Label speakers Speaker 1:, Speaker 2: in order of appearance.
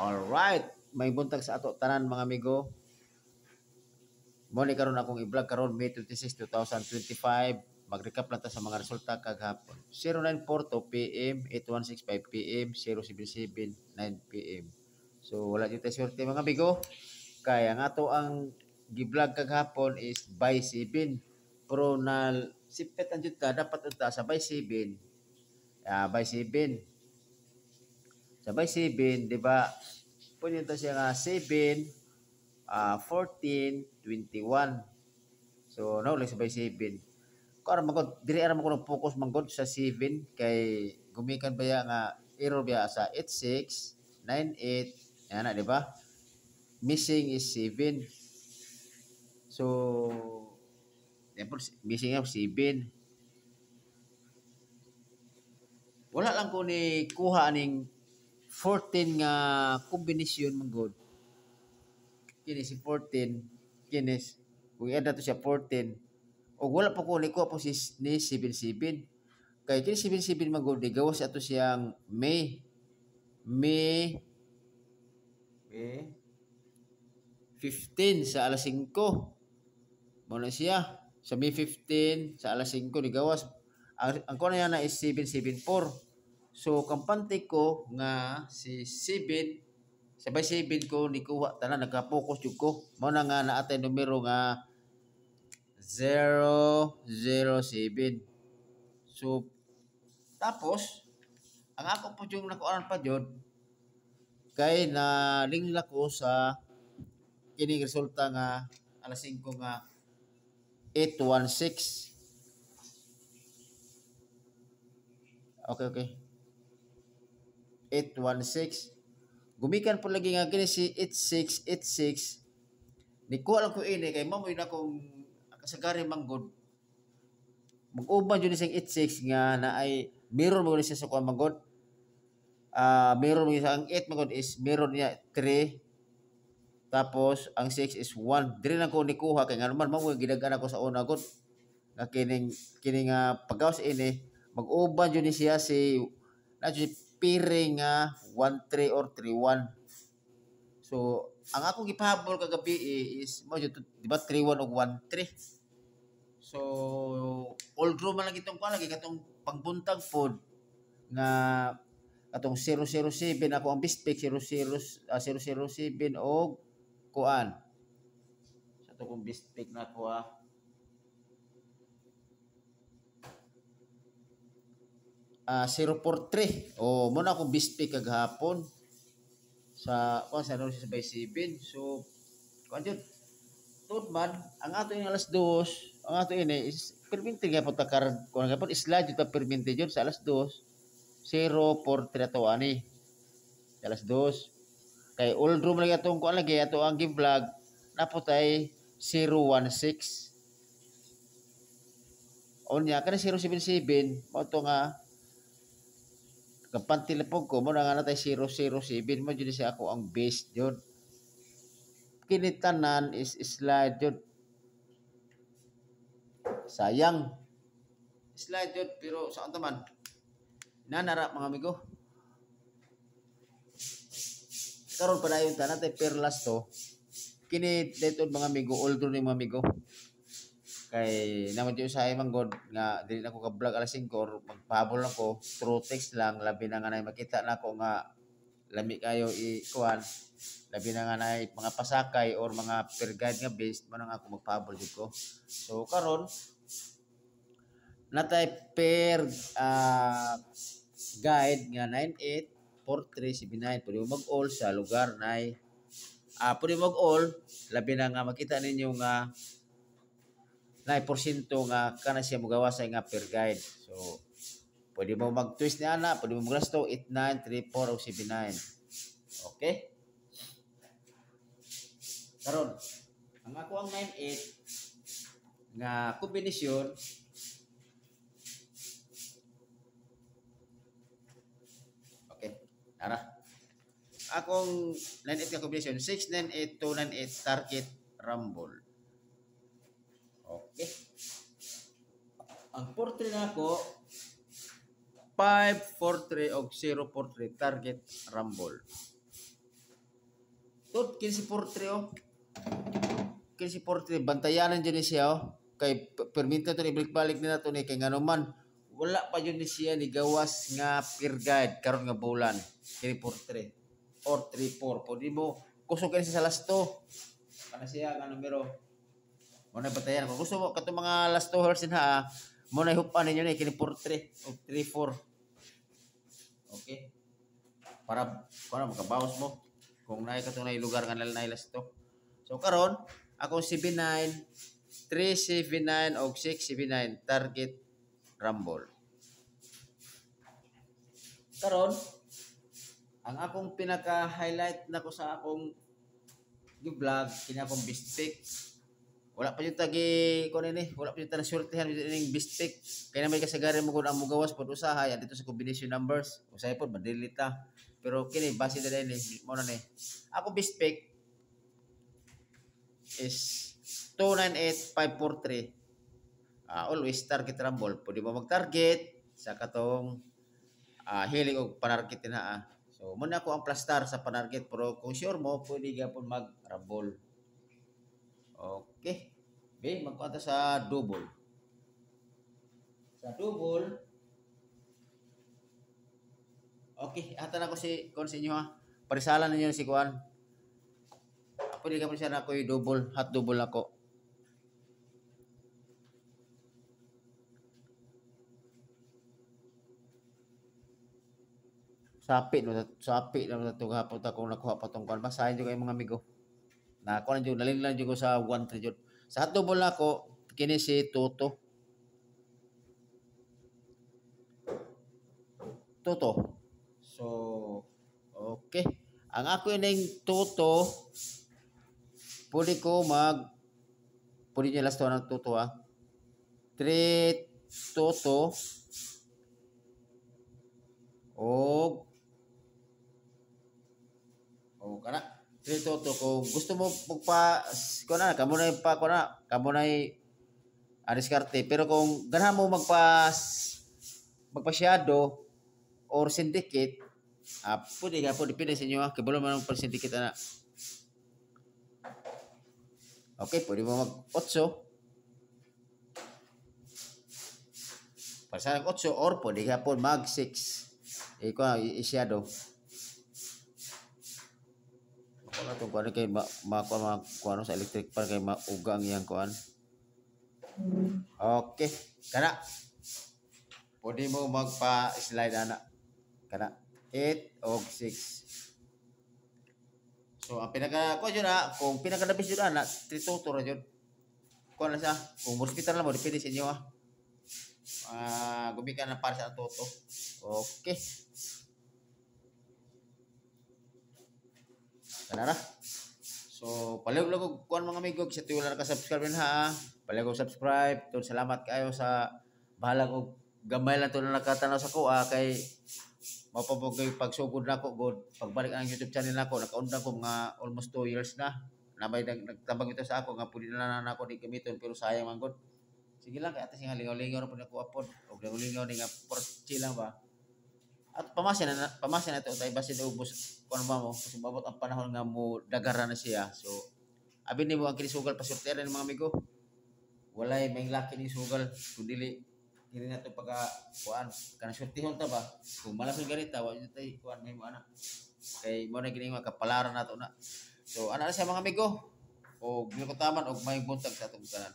Speaker 1: Alright, may buntag sa ato tanan mga amigo. Mo ni karon akong i-vlog karon May 26, 2025. Mag-recap lang ta sa mga resulta kaghapon. 0942 PM, 8165 PM, 077 9 PM. So wala jud tay swerte mga amigo. Kaya nga to ang gi-vlog kaghapon is by 7. Pero na sipet ang jud ka dapat unta sa by 7. By 7. Sa by 7, di ba? Pwede ito siya nga 7, 14, 21. So, now let's by 7. Kung ano magod, dili ara mo ko focus manggod sa 7 kay gumikan ba ya nga error biya sa 86, 98, yan na, di ba? Missing is 7. So, missing of 7. Wala lang ko ni kuha aning 14 nga kombinasyon manggod. Kini si 14, kini kung i-add to siya 14. O wala pa ko ni kuha po ni 77. Kay kini 77 manggod ni gawas ato siyang May 15 sa alas 5. Mo na siya. Sa May 15 sa alas 5 ni gawas. Ang kuha na is 774. So kampante ko nga si 7 sabay 7 ko ni kuha tanan nagka-focus jud ko. Mao na nga naatay numero nga 007. So tapos ang ako po yung nakuan pa jud kay na lingla ko sa kining resulta nga alas 5 nga 816. Okay. 816. Gumikan po lagi nga kini si 8686. Ni ko lang ko ini kay mamoy na kong kasagari manggod. Mag-uban jud sing 86 nga na ay mirror mo siya sa kuan manggod. Mirror mo ang 8 manggod is mirror niya 3. Tapos ang 6 is 1. Dili na ko ni kuha kay nga naman mao gidagan ako sa una gud. Nga kining paggawas ini mag-uban jud ni siya si na piring nga 13 or 31. So, ang akong gipahabol kagabi is mo jud di ba 31 og 13. So, all draw man lang itong kuan lagi katong pagbuntag pod nga katong 007 ako ang best pick 007 og kuan. Sa to kong best pick na ko 043. O mo na akong best pick kaghapon sa sa by 7. So kuan jud man ang ato yung alas 2, ang ato ini is perminti nga po takar kuan gapon slide jud ta perminti jud sa alas 2 043 ato ani sa alas 2 kay all room lagi atong kuan lagi ato ang game vlog napotay 016 onya kana 077 mao to nga kapag telepon ko mo na nga natay 007 mo jud siya ako ang base jud kinitanan is slide jud sayang slide jud pero saan taman nanara mga amigo karon pa dayon ta natay perlas to kini dayton mga amigo older ni mga amigo kay naman yung sa imong god nga dili na ko ka vlog alas 5 or magpahabol ako through text lang labi na nga na makita na ko nga lami kayo ikuan labi na nga na mga pasakay or mga per guide nga based man nga ako magpahabol jud ko so karon natay per guide nga 984379 pwede mo mag-all sa lugar nay pwede mo mag-all labi na nga makita ninyo nga na porsyento nga kana siya mogawa sa nga per guide. So pwede mo mag-twist ni ana, pwede mo maglasto 89, 34 o 79. Okay? Karon, ang ako ang 98 nga kombinasyon okay, tara. Akong 98 nga kombinasyon 698 298 target rumble. Okay. Ang 43 na ako 543 og 043 target rumble. Tod, 15-4-3 oh. 15-4-3, bantayanan dyan ni siya oh. Kay perminta to ni balik-balik nila to ni kay nga naman wala pa yun ni siya ni gawas nga peer guide karon nga bulan 3-4-3 or 3-4 pwede mo kusog siya sa lasto kana siya nga numero mo na batayan kung gusto mo katong mga lasto horse ha mo na hupan ninyo ni kini 4-3 o 3-4 okay para makabawas mo kung naay katong nay lugar nga naay lasto so karon akong 79 379 o 679 target rumble. Karon ang akong pinaka-highlight nako sa akong vlog kini akong best pick. Wala pa yung tagi ko ni, wala pa yung tanasuertehan ning best pick. Kaya na may kasagaran mo kun amo gawas pod usahay dito sa combination numbers. Usahay pod madilita. Pero kini base na din mo na ni. Ako best pick is 298543. Always target rumble. Pwede mo mag-target sa katong hiling og panarget na So, muna ako ang plus star sa panarget pero kung sure mo, pwede gapon mag-rumble. Okay. Okay, magpunta sa double. Sa double. Okay, atan ako si kon sa inyo ha. Parisalan ninyo si Kuan. Pwede ka po siya na ako double, hot double ako. Sapi na ito gapon akong nakuha pa itong kuhan. Basahin nyo kayo mga amigo. Nakuha na dyan, nalinlan dyan ko sa 1-3 dyan. Sa hot double na ako, kini si Toto. Toto. So, okay. Ang ako yung Toto, pwede ko pwede nyo last ng Toto ha. 3 Toto. Kana 3 Toto kung gusto mo kamo na diskarte pero kung ganahan mo magpasyado or syndicate pwede depende sa inyo kay balo man ang syndicate ana. Okay, pwede mo mag 8 para 8 or pwede gapon mag 6 isyado. Wala itong kuhan kay kuhan sa electric pan kay maugang yang kuhan. Okay. Kana. Pwede mo magpa-slide ana. Kana. 8 o 6. So, ang pinaka-kuhan yun kung pinaka-nabis yun ana, 3 Toto ra yun. Kuhan na siya. Kung hospital na mo, depende sa inyo gumikan na para sa Toto. Okay. Kanara. So, palag ko kuan mga amigo sa tuyo na ka-subscribe ha. Palag ko subscribe. Tol salamat kayo sa bahala ko gamay lang to na nakatanaw sa ko kay mapabugay pagsugod nako god pagbalik ang YouTube channel nako nakaundang ko mga almost 2 years na. Nabay nagtabang ito sa ako nga pudi na nako di gamiton pero sayang man god. Sige lang kay ate sing halingaw-lingaw na pud ako upload. Og lingaw ni nga porchi lang ba. At pamasin na ito tayo basin ubos kung ano mo kasi babot ang panahon nga mo dagara na siya so abin ni mo ang kinisugal pasurtera ng mga amigo walay may laki ni sugal kung dili na ito pagka kuan kana surtihon ta ba kung malasong ganita wa tay kuan may mo ana kay mo na gini kapalaran nato na so ana na siya mga amigo o ginukutaman og may buntag sa atong tanan.